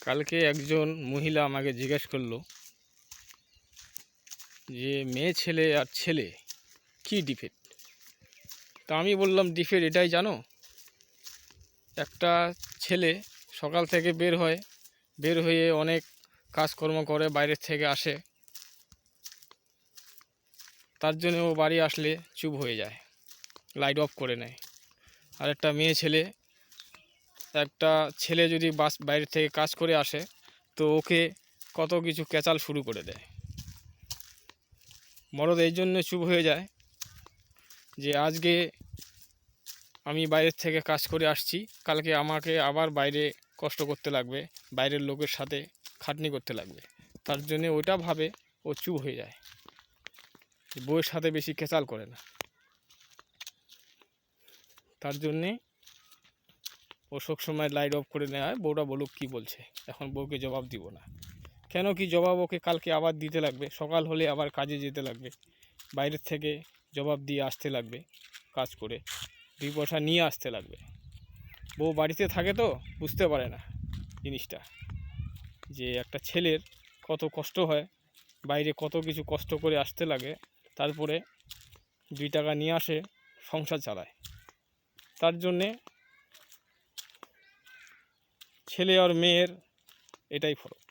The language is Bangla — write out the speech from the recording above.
কালকে একজন মহিলা আমাকে জিজ্ঞেস করলো যে মেয়ে ছেলে আর ছেলে কি ডিফেক্ট। তা আমি বললাম ডিফেক্ট এটাই জানো, একটা ছেলে সকাল থেকে বের হয়ে অনেক কাজকর্ম করে, বাইরের থেকে আসে, তার জন্য ও বাড়ি আসলে চুপ হয়ে যায়, লাইট অফ করে নেয়। আর একটা ছেলে যদি বাইরে থেকে কাজ করে আসে তো ওকে কত কিছু ক্যাচাল শুরু করে দেয়। মরদ এই জন্য চুপ হয়ে যায় যে আজকে আমি বাইরের থেকে কাজ করে আসছি, কালকে আমাকে আবার বাইরে কষ্ট করতে লাগবে, বাইরের লোকের সাথে খাটনি করতে লাগবে। তার জন্য ওইটা ভাবে ও চুপ হয়ে যায়, বউয়ের সাথে বেশি ক্যাচাল করে না। তার জন্যে ও সবসময় লাইট অফ করে নেওয়া হয়। বউটা বলুক কী বলছে, এখন বউকে জবাব দিব না। কেন কি জবাব ওকে কালকে আবার দিতে লাগবে, সকাল হলে আবার কাজে যেতে লাগবে, বাইরের থেকে জবাব দিয়ে আসতে লাগবে, কাজ করে 2 পয়সা নিয়ে আসতে লাগবে। বউ বাড়িতে থাকে তো বুঝতে পারে না জিনিসটা, যে একটা ছেলের কত কষ্ট হয়, বাইরে কত কিছু কষ্ট করে আসতে লাগে, তারপরে 2 টাকা নিয়ে আসে, সংসার চালায়। তার জন্যে ছেলে আর মেয়ের এটাই ফরক।